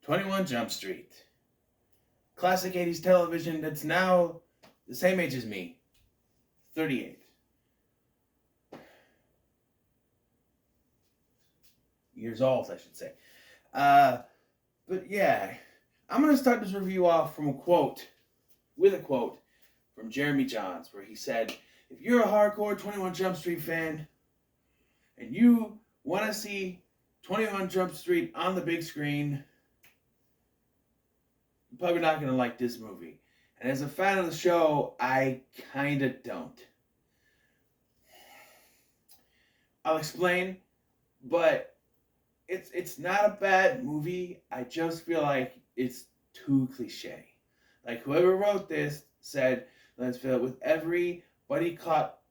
21 Jump Street. Classic 80s television that's now the same age as me. 38. Years old, I should say. But yeah, I'm going to start this review off with a quote from Jeremy Jahns, where he said, if you're a hardcore 21 Jump Street fan and you want to see 21 Jump Street on the big screen, you're probably not going to like this movie. And as a fan of the show, I kind of don't. I'll explain, but it's not a bad movie. I just feel like it's too cliche. Like, whoever wrote this said, let's fill it with every buddy cop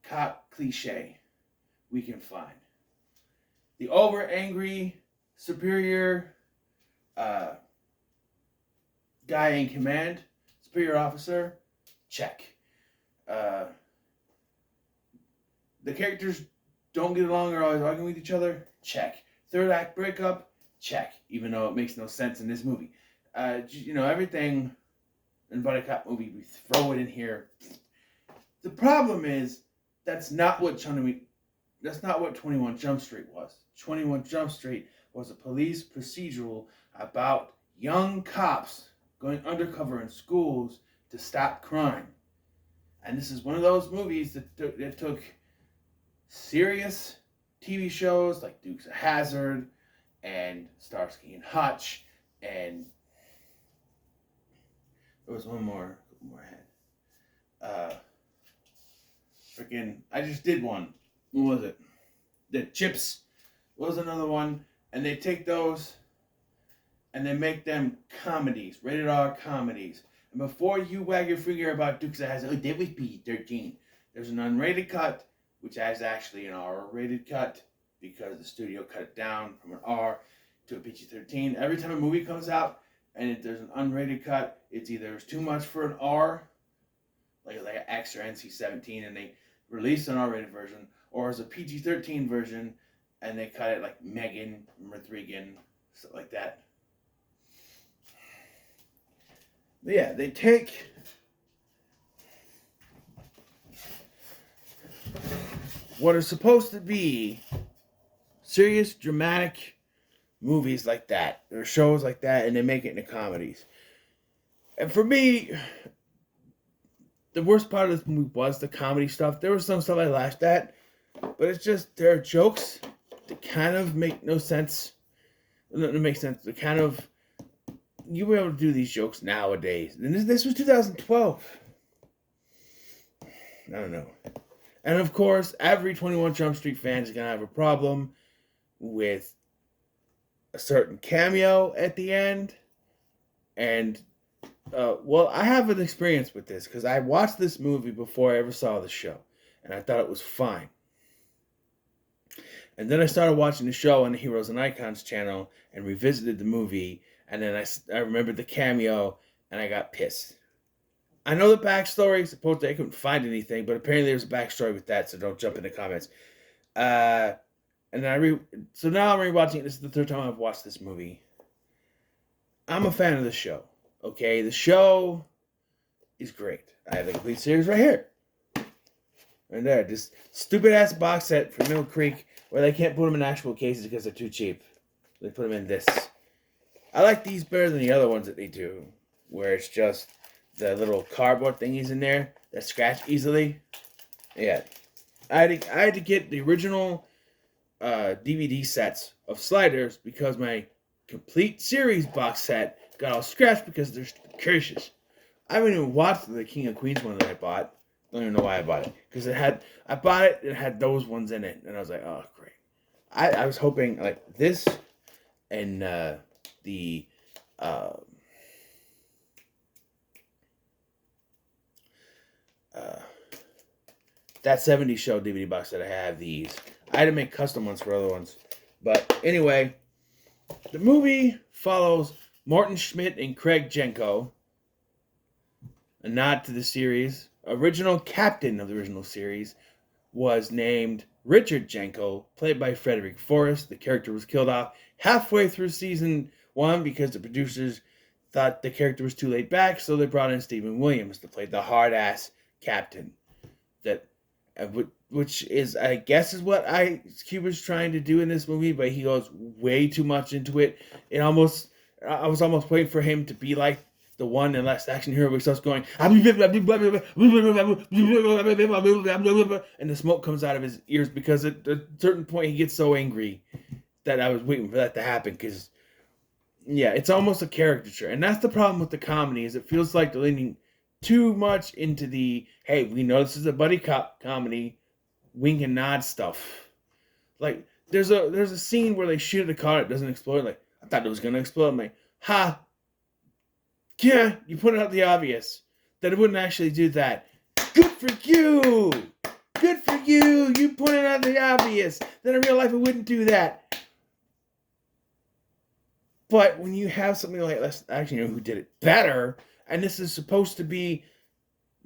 cliche we can find. The over angry, superior guy in command, superior officer, check. The characters don't get along or are always arguing with each other, check. Third act breakup, check. Even though it makes no sense in this movie. Everything in buddy cop movie, we throw it in here. The problem is that's not what 21 Jump Street was. 21 Jump Street was a police procedural about young cops going undercover in schools to stop crime. And this is one of those movies that took serious TV shows like Dukes of Hazzard and Starsky and Hutch, and there was one more I just did one. What was it? The Chips was another one, and they take those and they make them comedies, rated R comedies. And before you wag your finger about Dukes of Hazzard, that was PG-13. There's an unrated cut, which is actually an R-rated cut because the studio cut it down from an R to a PG-13. Every time a movie comes out and there's an unrated cut, it's either it's too much for an R, like an X or NC-17, and they release an R-rated version, or it's a PG-13 version and they cut it like Megan, Rodriguez, stuff like that. But yeah, they take what are supposed to be serious, dramatic movies like that, or shows like that, and they make it into comedies. And for me, the worst part of this movie was the comedy stuff. There was some stuff I laughed at, but it's just, there are jokes that kind of make no sense. That make sense. They kind of, you were able to do these jokes nowadays. And this was 2012. I don't know. And of course, every 21 Jump Street fan is going to have a problem with a certain cameo at the end. And, I have an experience with this because I watched this movie before I ever saw the show. And I thought it was fine. And then I started watching the show on the Heroes and Icons channel and revisited the movie. And then I remembered the cameo and I got pissed. I know the backstory. Supposedly I couldn't find anything, but apparently there's a backstory with that, so don't jump in the comments. And then so now I'm rewatching it. This is the third time I've watched this movie. I'm a fan of the show. Okay, the show is great. I have the complete series right here. Right there. This stupid ass box set from Mill Creek where they can't put them in actual cases because they're too cheap. They put them in this. I like these better than the other ones that they do, where it's just the little cardboard thingies in there that scratch easily. Yeah. I had to get the original DVD sets of Sliders because my complete series box set got all scratched because they're cautious. I haven't even watched the King of Queens one that I bought. I don't even know why I bought it. Because I bought it, it had those ones in it. And I was like, oh, great. I was hoping like this and the That 70s Show DVD box that I have these. I had to make custom ones for other ones. But anyway, the movie follows Morton Schmidt and Craig Jenko. A nod to the series. Original captain of the original series was named Richard Jenko, played by Frederick Forrest. The character was killed off halfway through season One, because the producers thought the character was too laid back, so they brought in Stephen Williams to play the hard ass captain. That, which is, I guess, is what Ice Cube was trying to do in this movie, but he goes way too much into it. I was almost waiting for him to be like the one in Last Action Hero, where he starts going, and the smoke comes out of his ears, because at a certain point he gets so angry that I was waiting for that to happen, because yeah, it's almost a caricature. And that's the problem with the comedy, is it feels like they're leaning too much into the, hey, we know this is a buddy cop comedy, wink and nod stuff. Like, there's a scene where they shoot at a car that doesn't explode. Like, I thought it was going to explode. I'm like, ha, yeah, you put out the obvious. That it wouldn't actually do that. Good for you! Good for you! You pointed out the obvious. That in real life it wouldn't do that. But when you have something like Last Action Hero who did it better, and this is supposed to be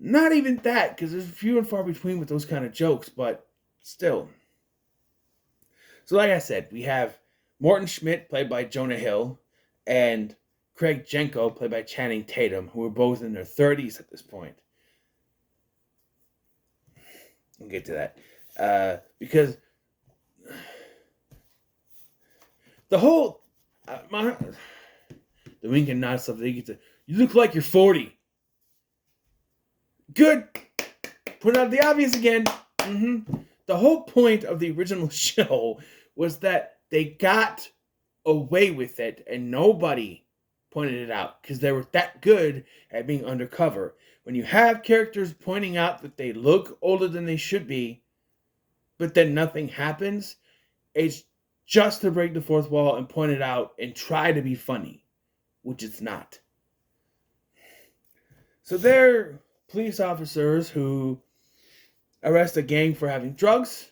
not even that, because there's few and far between with those kind of jokes, but still. So like I said, we have Morton Schmidt, played by Jonah Hill, and Craig Jenko, played by Channing Tatum, who are both in their 30s at this point. We'll get to that. Because the whole... the wink and nod stuff, they get to, you look like you're 40. Good. Put out the obvious again. The whole point of the original show was that they got away with it and nobody pointed it out, because they were that good at being undercover. When you have characters pointing out that they look older than they should be, but then nothing happens, it's just to break the fourth wall and point it out and try to be funny, which it's not. So they're police officers who arrest a gang for having drugs,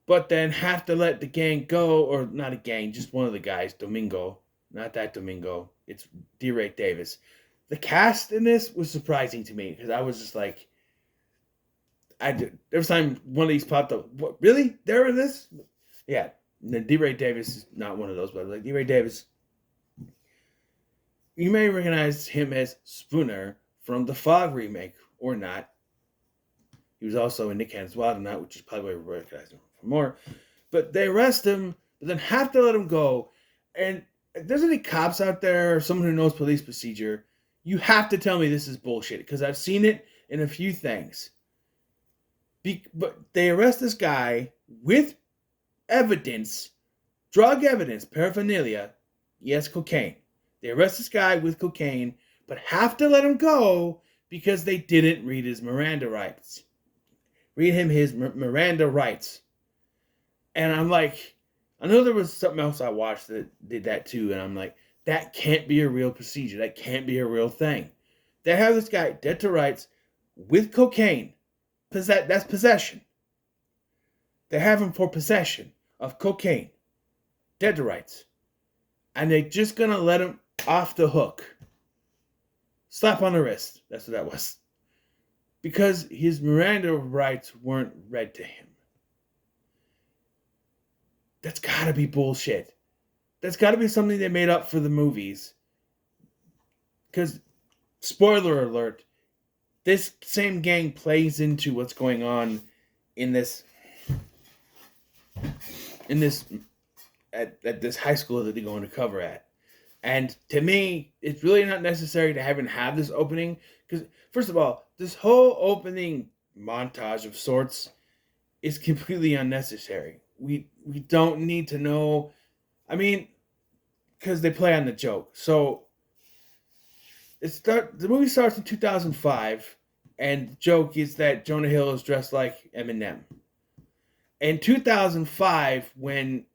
but then have to let the gang go, or not a gang, just one of the guys, Domingo. Not that Domingo. It's DeRay Davis. The cast in this was surprising to me, because I was just like, every time one of these popped up, what, really? They're in this? Yeah. DeRay Davis is not one of those, but I was like, DeRay Davis. You may recognize him as Spooner from the Fog remake, or not. He was also in Nick Cannon's Wild 'N Out, which is probably where we recognize him for more. But they arrest him, but then have to let him go. And if there's any cops out there, or someone who knows police procedure, you have to tell me this is bullshit, because I've seen it in a few things. But they arrest this guy with evidence, drug evidence, paraphernalia, yes, cocaine. They arrest this guy with cocaine, but have to let him go because they didn't read his Miranda rights. Read him his Miranda rights. And I'm like, I know there was something else I watched that did that too, and I'm like, that can't be a real procedure. That can't be a real thing. They have this guy dead to rights with cocaine. That's possession. They have him for possession of cocaine. Dead to rights. And they're just going to let him off the hook. Slap on the wrist. That's what that was. Because his Miranda rights weren't read to him. That's gotta be bullshit. That's gotta be something they made up for the movies. Because, spoiler alert, this same gang plays into what's going on in this at this high school that they go undercover at. And to me, it's really not necessary to have this opening. Because, first of all, this whole opening montage of sorts is completely unnecessary. We don't need to know. I mean, because they play on the joke. So, the movie starts in 2005, and the joke is that Jonah Hill is dressed like Eminem. In 2005, when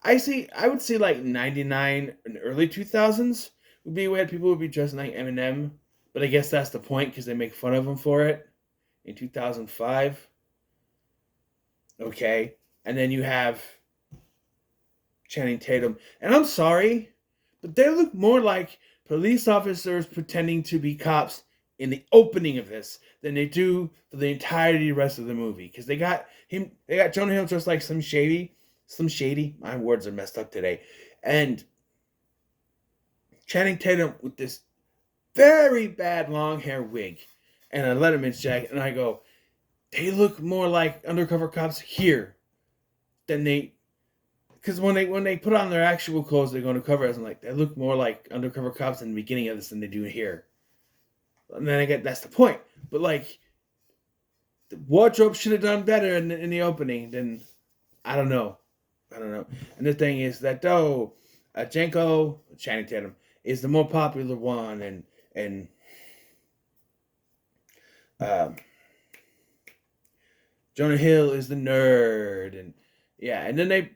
I would say like 99 and early 2000s would be when people would be dressing like Eminem, but I guess that's the point because they make fun of him for it. In 2005, okay, and then you have Channing Tatum, and I'm sorry, but they look more like police officers pretending to be cops in the opening of this than they do for the entirety of the rest of the movie, because they got Jonah Hill dressed like Slim Shady. My words are messed up today. And Channing Tatum with this very bad long hair wig and a Letterman's jacket, and I go, they look more like undercover cops here than they. Because when they put on their actual clothes, they go undercover. I'm like, they look more like undercover cops in the beginning of this than they do here. And then I get that's the point. But like, the wardrobe should have done better in the opening. Then I don't know. And the thing is that though, Janko Channing Tatum is the more popular one, and um, Jonah Hill is the nerd, and yeah, and then they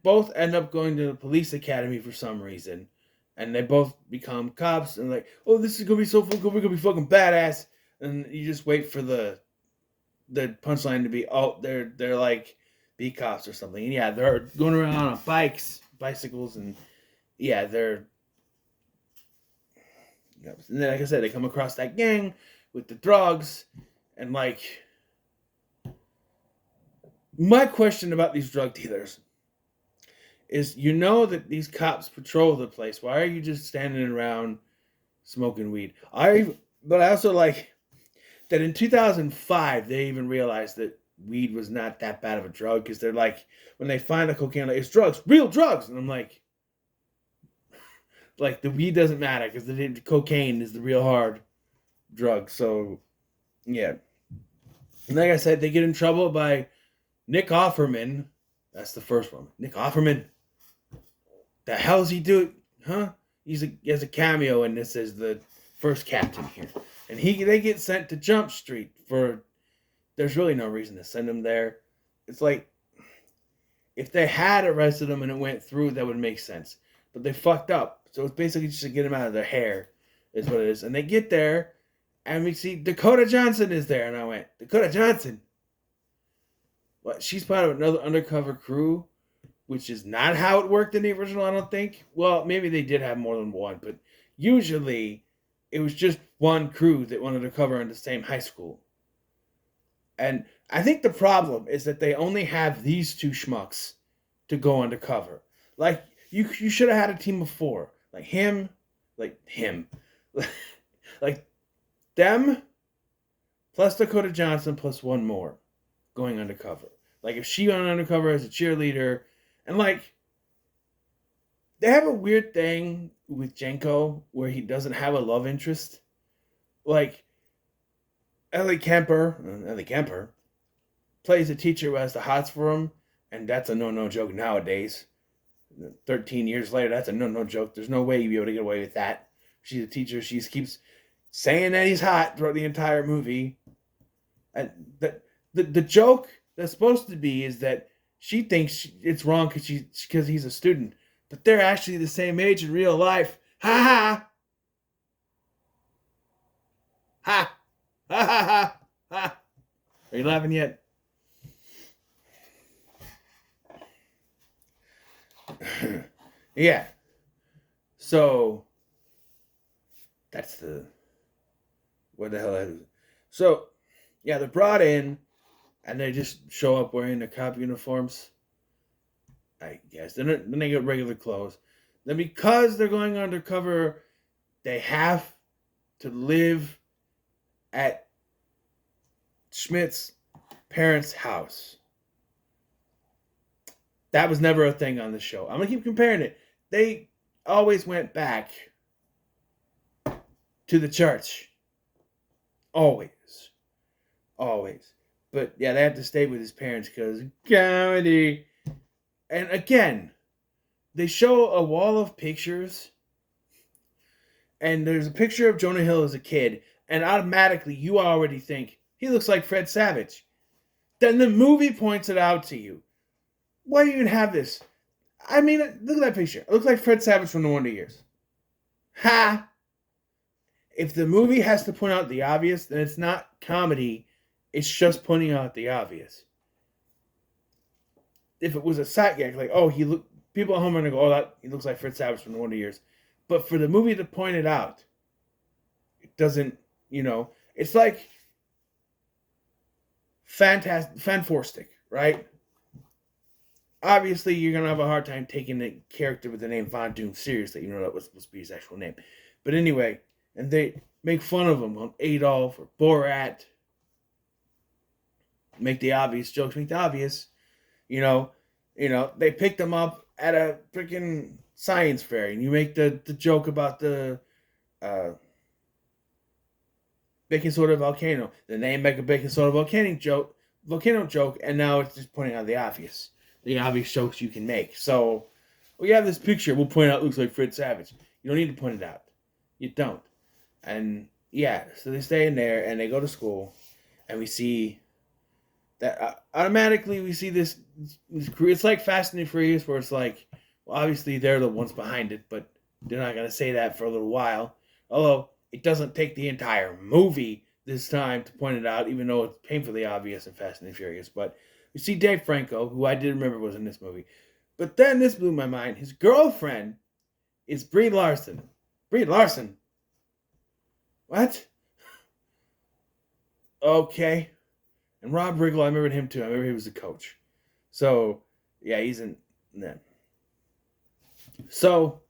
both end up going to the police academy for some reason, and they both become cops, and like, oh, this is gonna be so good, we're gonna be fucking badass, and you just wait for the punchline to be, oh, they're like be cops or something, and yeah, they're going around on bicycles, and yeah, they're, and then like I said, they come across that gang with the drugs, and like. My question about these drug dealers is, that these cops patrol the place. Why are you just standing around smoking weed? But I also like that in 2005 they even realized that weed was not that bad of a drug, because they're like, when they find the cocaine, like, it's drugs, real drugs, and I'm like the weed doesn't matter because the cocaine is the real hard drug. So yeah, and like I said, they get in trouble by Nick Offerman. That's the first one. Nick Offerman. The hell's he do? Huh? He has a cameo in this as the first captain here. And they get sent to Jump Street for, there's really no reason to send him there. It's like, if they had arrested him and it went through, that would make sense. But they fucked up. So it's basically just to get him out of their hair, is what it is. And they get there, and we see Dakota Johnson is there. And I went, Dakota Johnson? What? She's part of another undercover crew, which is not how it worked in the original, I don't think. Well, maybe they did have more than one, but usually it was just one crew that wanted to cover in the same high school. And I think the problem is that they only have these two schmucks to go undercover. Like, you should have had a team of four. Like him, like them, plus Dakota Johnson, plus one more going undercover. Like, if she went undercover as a cheerleader, and like, they have a weird thing with Janko where he doesn't have a love interest. Like, Ellie Kemper plays a teacher who has the hots for him, and that's a no joke nowadays. 13 years later, that's a no joke. There's no way you'd be able to get away with that. She's a teacher. She keeps saying that he's hot throughout the entire movie. And the joke that's supposed to be is that she thinks it's wrong because he's a student, but they're actually the same age in real life. Ha ha ha ha ha ha ha. Are you laughing yet? Yeah. So that's what the hell that is. So yeah, they're brought in, and they just show up wearing their cop uniforms, I guess. Then they get regular clothes. Then, because they're going undercover, they have to live at Schmidt's parents' house. That was never a thing on the show. I'm going to keep comparing it. They always went back to the church. Always. But yeah, they have to stay with his parents because comedy. And again, they show a wall of pictures, and there's a picture of Jonah Hill as a kid, and automatically you already think he looks like Fred Savage. Then the movie points it out to you. Why do you even have this? I mean, look at that picture. It looks like Fred Savage from The Wonder Years. Ha! If the movie has to point out the obvious, then it's not comedy. It's just pointing out the obvious. If it was a side gag, like, oh, people at home are going to go, oh, he looks like Fred Savage from The Wonder Years. But for the movie to point it out, it doesn't, it's like Fantastic, right? obviously you're gonna have a hard time taking the character with the name Von Doom seriously. You know that was supposed to be his actual name. But anyway, and they make fun of him on Adolf or Borat. Make the obvious jokes. Make the obvious. You know, they picked him up at a freaking science fair, and you make the joke about the uh, baking soda volcano. Then they make a baking soda volcano joke, and now it's just pointing out the obvious jokes you can make. So we have this picture. We'll point out it looks like Fred Savage. You don't need to point it out. You don't. And yeah, so they stay in there and they go to school, and we see that automatically we see this. It's like Fast and the Furious, where it's like, well, obviously they're the ones behind it, but they're not gonna say that for a little while. Although it doesn't take the entire movie this time to point it out, even though it's painfully obvious in Fast and the Furious. But we see Dave Franco, who I did remember was in this movie. But then this blew my mind. His girlfriend is Brie Larson. Brie Larson? What? Okay. And Rob Riggle, I remember him too. I remember he was the coach. So, yeah, he's in that. So,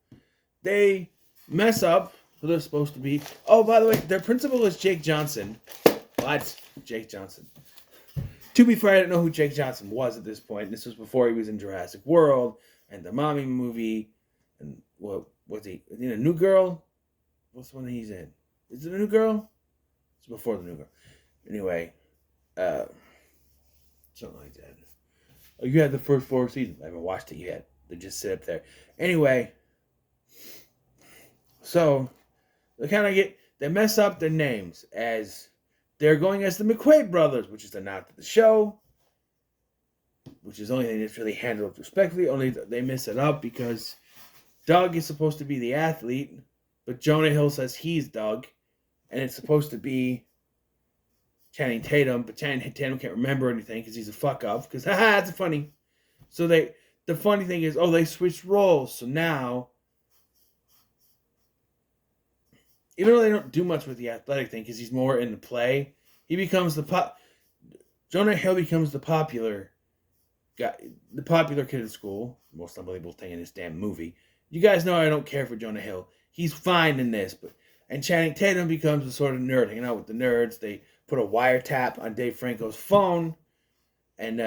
they mess up who they're supposed to be. Oh, by the way, their principal is Jake Johnson. What? Jake Johnson. To be fair, I didn't know who Jake Johnson was at this point. This was before he was in Jurassic World and the Mommy movie. And what was he? In a New Girl? What's the one he's in? Is it a New Girl? It's before the New Girl. Anyway, something like that. Oh, you had the first 4 seasons. I haven't watched it yet. They just sit up there. Anyway, so they mess up their names as they're going as the McQuaid brothers, which is the nod to the show, which is the only thing that's really handled respectfully. Only they mess it up because Doug is supposed to be the athlete, but Jonah Hill says he's Doug, and it's supposed to be Channing Tatum, but Channing Tatum can't remember anything because he's a fuck up. Because that's funny. So the funny thing is, they switched roles. So now, even though they don't do much with the athletic thing because he's more in the play, he becomes Jonah Hill becomes the popular guy, the popular kid at school. Most unbelievable thing in this damn movie. You guys know I don't care for Jonah Hill. He's fine in this, and Channing Tatum becomes the sort of nerd hanging out with the nerds. They put a wiretap on Dave Franco's phone, and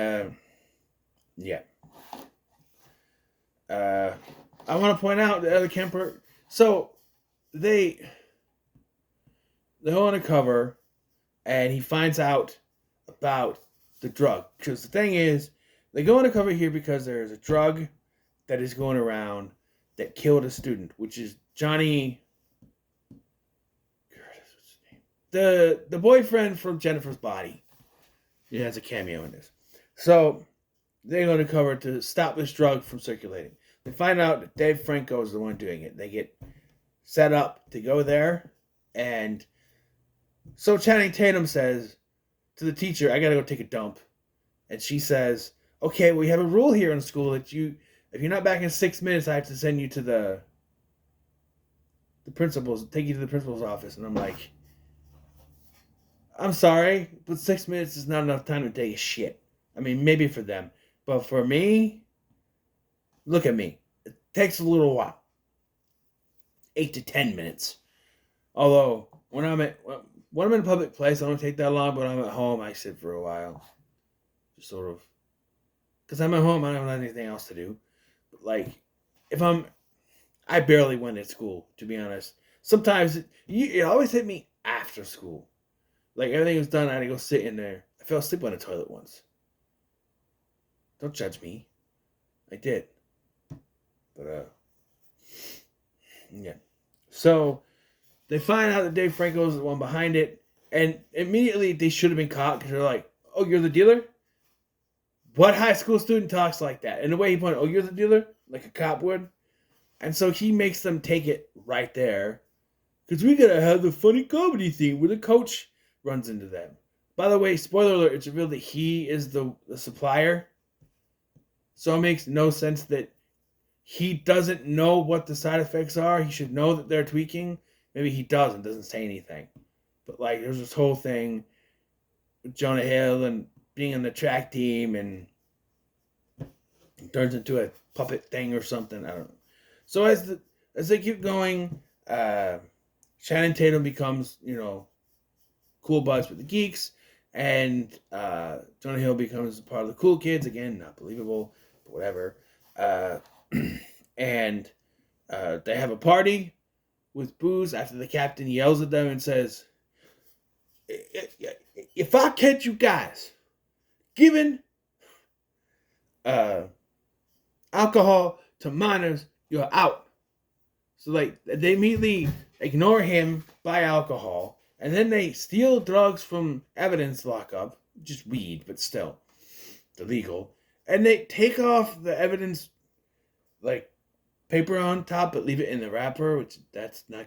yeah. I want to point out the other Kemper. So they go undercover, and he finds out about the drug. Because the thing is, they go undercover here because there's a drug that is going around that killed a student, which is Johnny. The boyfriend from Jennifer's Body. He has a cameo in this. So they go undercover to stop this drug from circulating. They find out that Dave Franco is the one doing it. They get set up to go there, and so Channing Tatum says to the teacher, "I gotta go take a dump," and she says, "Okay, we have a rule here in school that if you're not back in 6 minutes, I have to send you to the principal's, take you to the principal's office." And I'm like, I'm sorry, but 6 minutes is not enough time to take a shit. I mean, maybe for them, but for me, look at me. It takes a little while. 8 to 10 minutes. Although, when I'm in a public place, I don't take that long, but when I'm at home, I sit for a while. Just sort of. Because I'm at home, I don't have anything else to do. But like, I barely went to school, to be honest. Sometimes, it always hit me after school. Like, everything was done, I had to go sit in there. I fell asleep on the toilet once. Don't judge me. I did. But, yeah. So, they find out that Dave Franco is the one behind it, and immediately they should have been caught because they're like, "Oh, you're the dealer?" What high school student talks like that? And the way he pointed, "Oh, you're the dealer?" Like a cop would. And so he makes them take it right there. Because we gotta have the funny comedy theme where the coach runs into them. By the way, spoiler alert, it's revealed that he is the supplier. So it makes no sense that he doesn't know what the side effects are. He should know that they're tweaking. Maybe he doesn't say anything. But like, there's this whole thing with Jonah Hill and being on the track team, and turns into a puppet thing or something. I don't know. So as they keep going, Shannon Tatum becomes, cool buds with the geeks, and Jonah Hill becomes part of the cool kids again. Not believable, but whatever. Uh, and they have a party with booze after the captain yells at them and says, "If I catch you guys giving uh, alcohol to minors, you're out." So like they immediately ignore him, buy alcohol, and then they steal drugs from evidence lockup, just weed, but still illegal. And they take off the evidence like paper on top, but leave it in the wrapper, which that's not.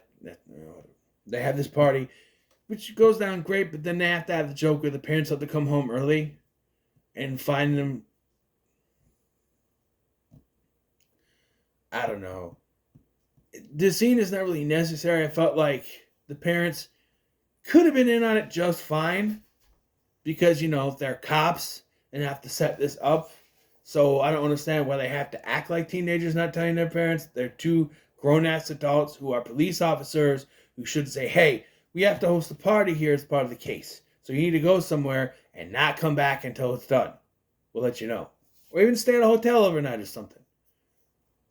They have this party, which goes down great, but then they have to have the joke where the parents have to come home early and find them. I don't know. The scene is not really necessary. I felt like the parents could have been in on it just fine because, they're cops and have to set this up. So I don't understand why they have to act like teenagers not telling their parents. They're two grown-ass adults who are police officers who should say, hey, we have to host a party here as part of the case. So you need to go somewhere and not come back until it's done. We'll let you know. Or even stay at a hotel overnight or something.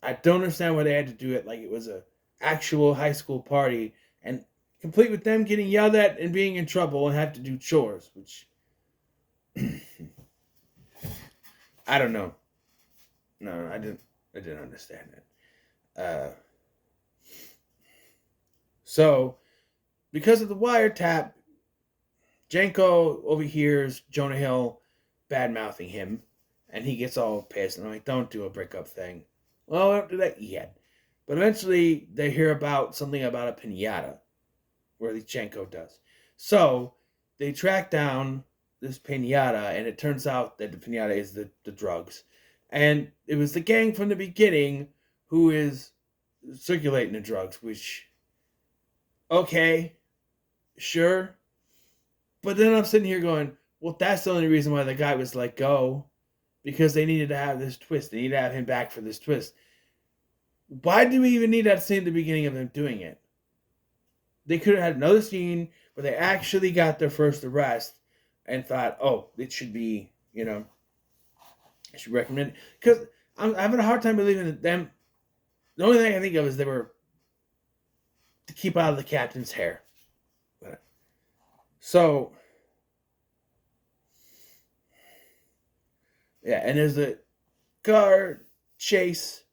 I don't understand why they had to do it like it was a actual high school party and complete with them getting yelled at and being in trouble and have to do chores, which I don't know. No, I didn't understand it. So because of the wiretap, Jenko overhears Jonah Hill bad mouthing him, and he gets all pissed and I'm like, don't do a breakup thing. Well, I don't do that yet. But eventually they hear about something about a pinata, where the Jenko does. So they track down this pinata, and it turns out that the pinata is the drugs. And it was the gang from the beginning who is circulating the drugs, which, okay, sure. But then I'm sitting here going, well, that's the only reason why the guy was let go. Because they needed to have this twist. They needed to have him back for this twist. Why do we even need that scene at the beginning of them doing it? They could have had another scene where they actually got their first arrest and thought, oh, it should be, I should recommend it. Because I'm having a hard time believing that them. The only thing I think of is they were to keep out of the captain's hair. So, yeah, and there's a car chase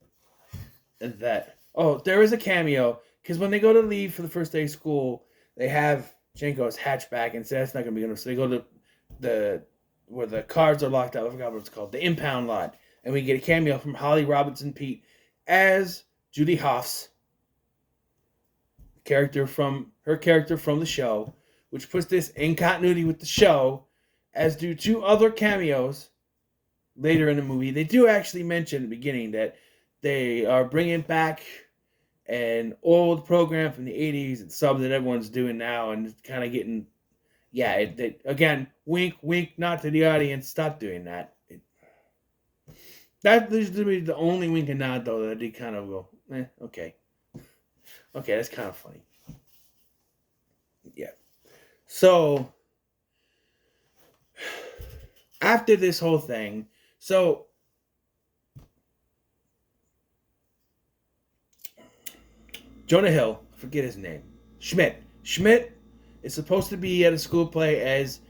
and that. Oh, there is a cameo because when they go to leave for the first day of school, they have Jenko's hatchback and say that's not going to be enough. So they go to the where the cars are locked up. I forgot what it's called, the impound lot, and we get a cameo from Holly Robinson Peete as Judy Hoffs, character from the show, which puts this in continuity with the show, as do two other cameos later in the movie. They do actually mention at the beginning that they are bringing back an old program from the 80s and sub that everyone's doing now, and it's kind of getting, again, wink, wink, not to the audience, stop doing that. That used to be the only wink and nod, though, that I did kind of go, okay. Okay, that's kind of funny. Yeah. So, after this whole thing, Jonah Hill, I forget his name, Schmidt is supposed to be at a school play as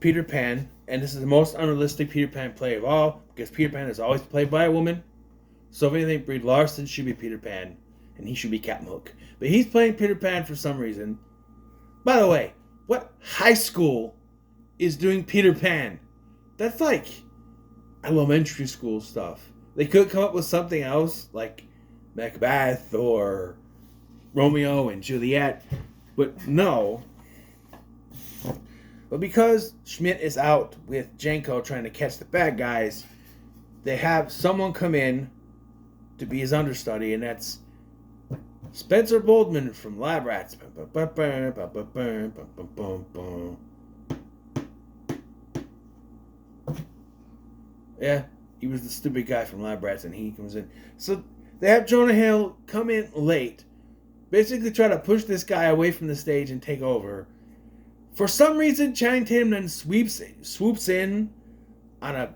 Peter Pan, and this is the most unrealistic Peter Pan play of all, because Peter Pan is always played by a woman. So if anything, Brie Larson should be Peter Pan, and he should be Captain Hook. But he's playing Peter Pan for some reason. By the way, what high school is doing Peter Pan? That's like elementary school stuff. They could come up with something else, like Macbeth or Romeo and Juliet, but no. But because Schmidt is out with Jenko trying to catch the bad guys, they have someone come in to be his understudy, and that's Spencer Boldman from Lab Rats. Yeah, He was the stupid guy from Lab Rats, and he comes in. So they have Jonah Hill come in late, basically try to push this guy away from the stage and take over. For some reason, Channing Tatum then swoops in on a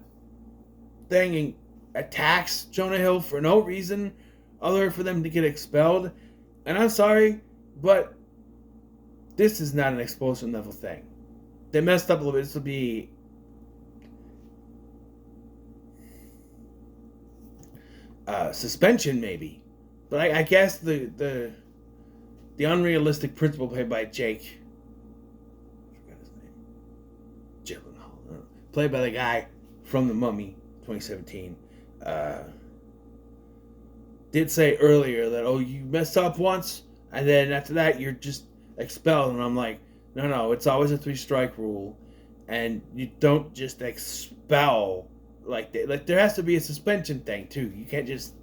thing and attacks Jonah Hill for no reason other for them to get expelled. And I'm sorry, but this is not an expulsion level thing. They messed up a little bit. This will be suspension maybe, but I guess the unrealistic principal played by Jake, I forgot his name, Gyllenhaal, played by the guy from The Mummy 2017, did say earlier that, oh, you messed up once and then after that you're just expelled. And I'm like, no, it's always a 3-strike rule, and you don't just expel like that. Like, there has to be a suspension thing too. You can't just,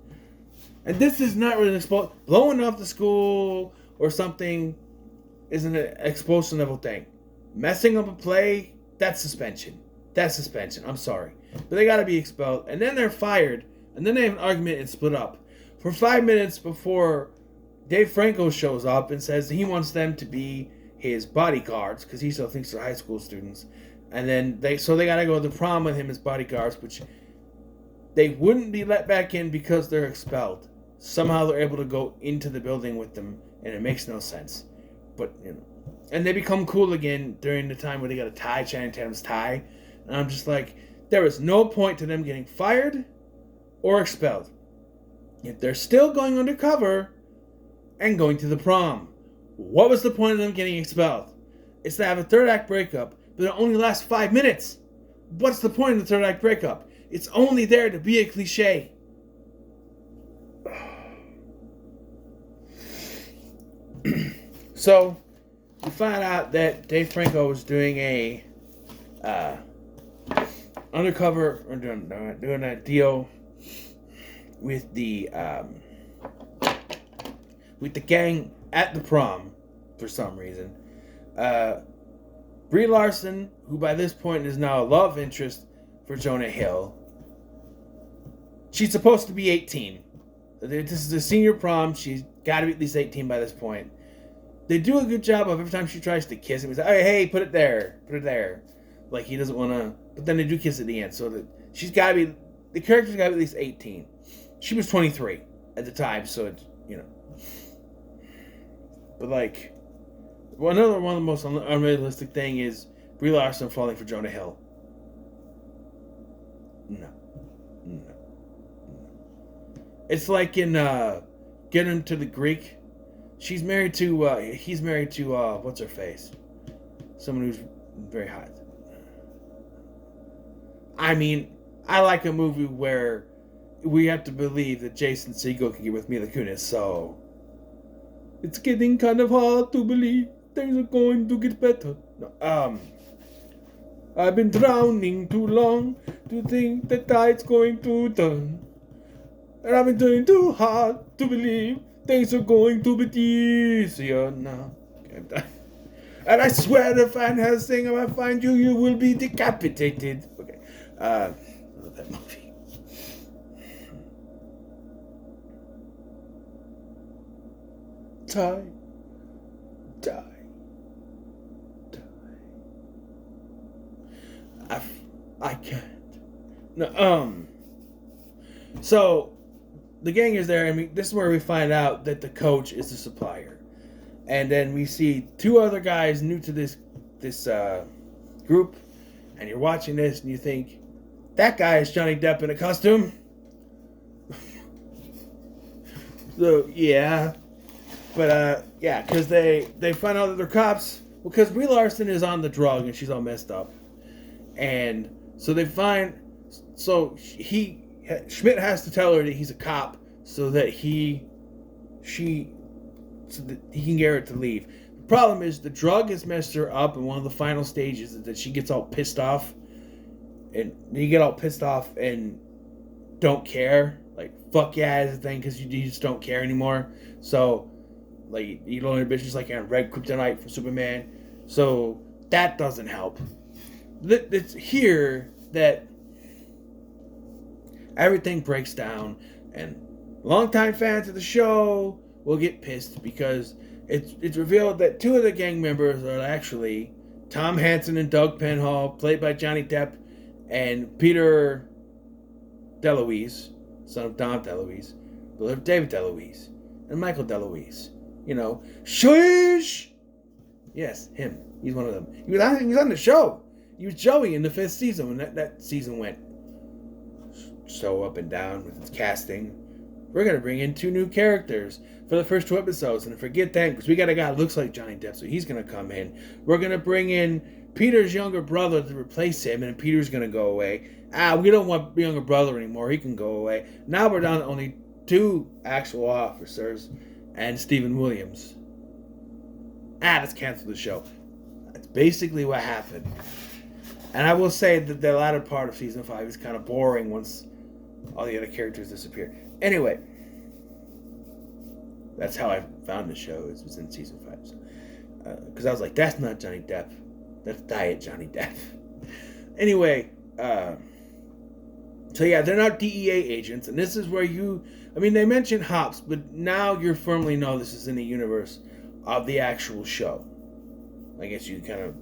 and this is not really an expulsion. Blowing off the school or something isn't an expulsion level thing. Messing up a play, that's suspension. I'm sorry, but they got to be expelled, and then they're fired, and then they have an argument and split up for 5 minutes before Dave Franco shows up and says he wants them to be his bodyguards because he still thinks they're high school students. And then they got to go to the prom with him as bodyguards, which they wouldn't be let back in because they're expelled. Somehow they're able to go into the building with them, and it makes no sense. But, and they become cool again during the time where they got to tie Channing Tatum's tie. And I'm just like, there is no point to them getting fired or expelled. Yet they're still going undercover and going to the prom. What was the point of them getting expelled? It's to have a third act breakup, but it only lasts 5 minutes. What's the point of the third act breakup? It's only there to be a cliche. So, we find out that Dave Franco was doing a undercover, or doing a deal with the gang at the prom for some reason. Brie Larson, who by this point is now a love interest for Jonah Hill, she's supposed to be 18. This is a senior prom. She's got to be at least 18 by this point. They do a good job of every time she tries to kiss him, he's like, hey, put it there. Like, he doesn't want to, but then they do kiss at the end. So that she's got to be, the character's got to be at least 18. She was 23 at the time, so it's, But like, another one of the most unrealistic thing is Brie Larson falling for Jonah Hill. No. It's like in Get Him to the Greek. He's married to what's her face? Someone who's very hot. I mean, I like a movie where we have to believe that Jason Segel can get with Mila Kunis, so it's getting kind of hard to believe things are going to get better. No, I've been drowning too long to think the tide's going to turn. And I've been doing too hard to believe things are going to be easier now. Okay, and I swear if Van Helsing, if I find you, you will be decapitated. Okay, I love that movie. Die. I can't. No, so the gang is there, and this is where we find out that the coach is the supplier, and then we see two other guys new to this group, and you're watching this and you think that guy is Johnny Depp in a costume. So yeah. But, because they find out that they're cops. Because Brie Larson is on the drug and she's all messed up. And so Schmidt has to tell her that he's a cop so that he can get her to leave. The problem is the drug has messed her up, and one of the final stages is that she gets all pissed off. And you get all pissed off and don't care. Like, fuck yeah is the thing, because you just don't care anymore. So, like, you don't know, bitches like red kryptonite from Superman. So that doesn't help. It's here that Everything breaks down, and longtime fans of the show will get pissed because it's revealed that two of the gang members are actually Tom Hansen and Doug Penhall, played by Johnny Depp, and Peter DeLuise, son of Dom DeLuise, brother of David DeLuise, and Michael DeLuise. You know, shush! Yes, him. He's one of them. He was on the show. He was Joey in the 5th season when that season went so up and down with its casting. We're going to bring in 2 new characters for the first 2 episodes. And forget that, because we got a guy that looks like Johnny Depp, so he's going to come in. We're going to bring in Peter's younger brother to replace him, and Peter's going to go away. We don't want the younger brother anymore. He can go away. Now we're down to only 2 actual officers and Stephen Williams. Let's cancel the show. That's basically what happened. And I will say that the latter part of season 5 is kind of boring once all the other characters disappear. Anyway, that's how I found the show. It was in season 5. Because I was like, that's not Johnny Depp. That's Diet Johnny Depp. Anyway, so yeah, they're not DEA agents. And this is where they mention Hops, but now you firmly know this is in the universe of the actual show. I guess you kind of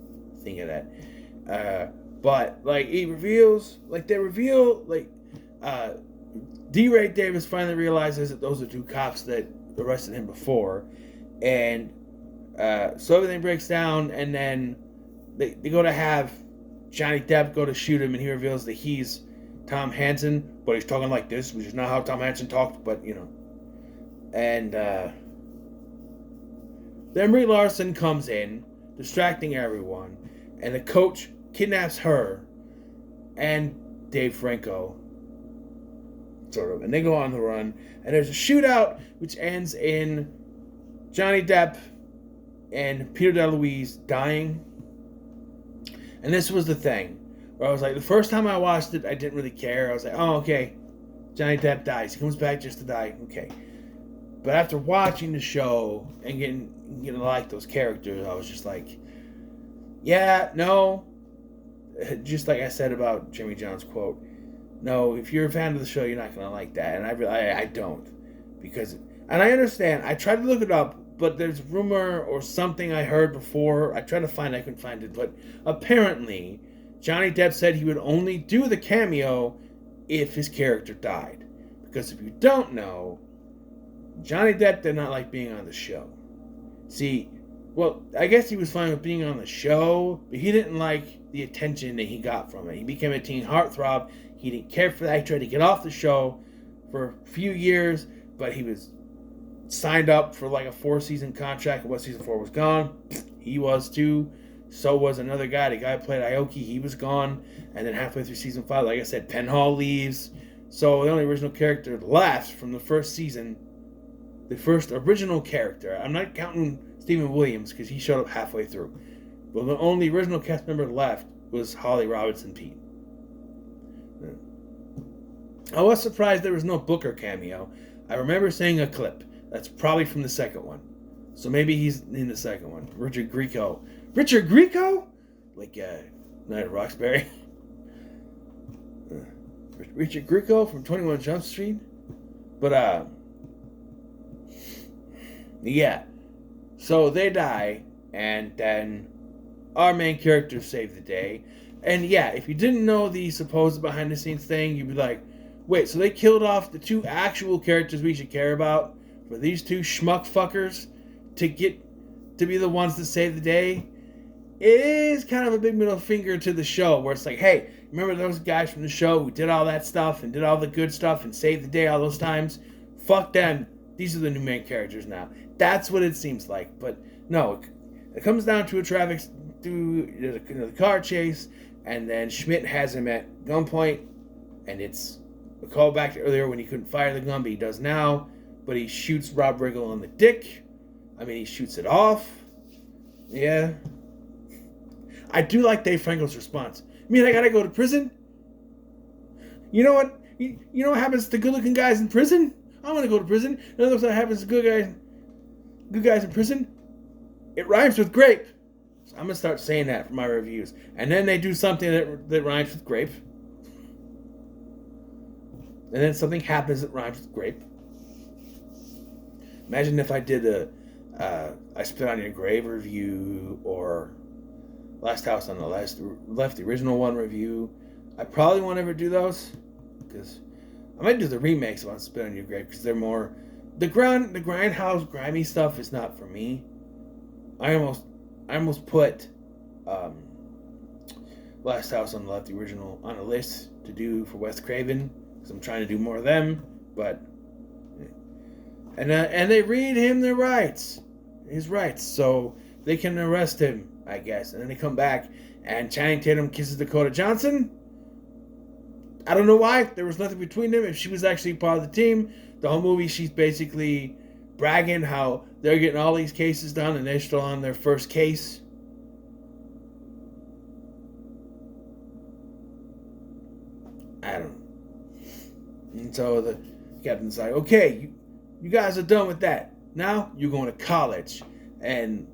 think of that. But, they reveal, D. Ray Davis finally realizes that those are 2 cops that arrested him before. And so everything breaks down, and then they go to have Johnny Depp go to shoot him, and he reveals that he's Tom Hansen, but he's talking like this, which is not how Tom Hansen talked, but, And then Brie Larson comes in, distracting everyone, and the coach kidnaps her and Dave Franco, sort of, and they go on the run, and there's a shootout which ends in Johnny Depp and Peter DeLuise dying. And this was the thing where I was like, the first time I watched it, I didn't really care. I was like, oh, okay, Johnny Depp dies. He comes back just to die. Okay. But after watching the show and getting to like those characters, I was just like, yeah, no. Just like I said about Jimmy John's quote, no, if you're a fan of the show, you're not going to like that. And I don't. And I understand. I tried to look it up, but there's rumor or something I heard before. I tried to find it. I couldn't find it. But apparently, Johnny Depp said he would only do the cameo if his character died. Because if you don't know, Johnny Depp did not like being on the show. See, well, I guess he was fine with being on the show, but he didn't like the attention that he got from it. He became a teen heartthrob. He didn't care for that. He tried to get off the show for a few years, but he was signed up for like a 4-season contract. Once season 4 was gone, he was too. So was another guy. The guy who played Aoki, he was gone. And then halfway through season 5, like I said, Penhall leaves. So the only original character left from the first season, the first original character, I'm not counting Stephen Williams because he showed up halfway through, but the only original cast member left was Holly Robinson Peete. I was surprised there was no Booker cameo. I remember seeing a clip. That's probably from the second one. So maybe he's in the second one. Richard Grieco? Like Night of Roxbury? Richard Grieco from 21 Jump Street? But, yeah. So they die, and then our main characters save the day. And yeah, if you didn't know the supposed behind-the-scenes thing, you'd be like, wait, so they killed off the 2 actual characters we should care about for these 2 schmuck fuckers to get to be the ones that save the day? It is kind of a big middle finger to the show, where it's like, hey, remember those guys from the show who did all that stuff and did all the good stuff and saved the day all those times? Fuck them. These are the new main characters now. That's what it seems like. But no, it comes down to the car chase, and then Schmidt has him at gunpoint, and it's a callback to earlier when he couldn't fire the gun, but he does now. But he shoots Rob Riggle on the dick. He shoots it off. Yeah. I do like Dave Franco's response. I gotta go to prison? You know what? You know what happens to good-looking guys in prison? I'm gonna go to prison. You know what happens to good guys in prison? It rhymes with grape. So I'm gonna start saying that for my reviews. And then they do something that rhymes with grape. and then something happens that rhymes with grape. Imagine if I did a I Spit on Your Grave review, or Last House on the Left, the original one review. I probably won't ever do those, because I might do the remakes of Spit on Your Grave, because they're more the grindhouse grimy stuff is not for me. I almost put Last House on the Left, the original, on a list to do for Wes Craven, because I'm trying to do more of them. But and they read him his rights, so they can arrest him, I guess. And then they come back, and Channing Tatum kisses Dakota Johnson. I don't know why. There was nothing between them. If she was actually part of the team, the whole movie she's basically bragging how they're getting all these cases done and they're still on their first case. I don't know. And so the captain's like, okay, you guys are done with that. Now you're going to college. And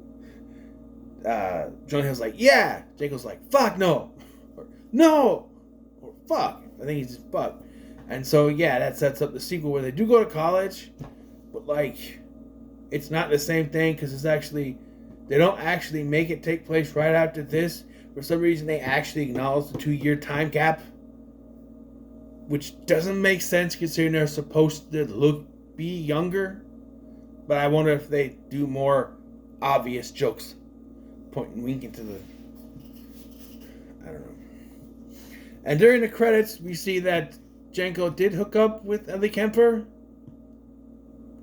Jonah Hill's like, yeah. Jacob's like, fuck no. Or no. Or fuck. I think he's just fuck. And so, yeah, that sets up the sequel where they do go to college. But, like, it's not the same thing, because it's actually, they don't actually make it take place right after this. For some reason, they actually acknowledge the 2-year time gap, which doesn't make sense considering they're supposed to be younger. But I wonder if they do more obvious jokes, pointing, winking to the, I don't know. And during the credits, we see that Janko did hook up with Ellie Kemper,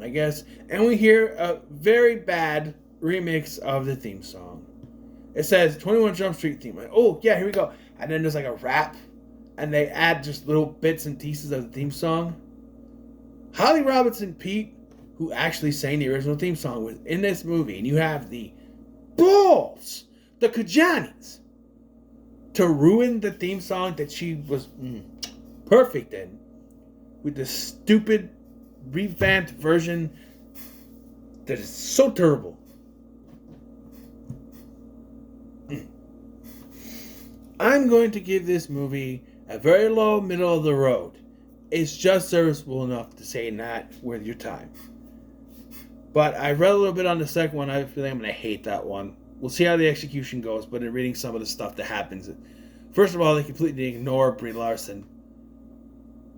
I guess. And we hear a very bad remix of the theme song. It says 21 Jump Street theme. Like, oh, yeah, here we go. And then there's like a rap. And they add just little bits and pieces of the theme song. Holly Robinson Pete, who actually sang the original theme song, was in this movie. And you have the balls, the Kajanis, to ruin the theme song that she was perfect in, with this stupid revamped version that is so terrible. I'm going to give this movie a very low middle of the road. It's just serviceable enough to say not worth your time. But I read a little bit on the second one. I feel like I'm going to hate that one. We'll see how the execution goes, but in reading some of the stuff that happens, first of all, they completely ignore Brie Larson.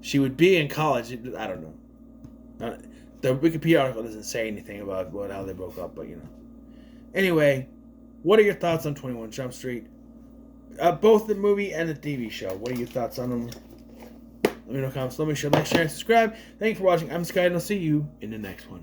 She would be in college. I don't know. The Wikipedia article doesn't say anything about how they broke up, but you know. Anyway, what are your thoughts on 21 Jump Street? Both the movie and the TV show. What are your thoughts on them? Let me know in the comments. Let me share, like, share, and subscribe. Thank you for watching. I'm Sky, and I'll see you in the next one.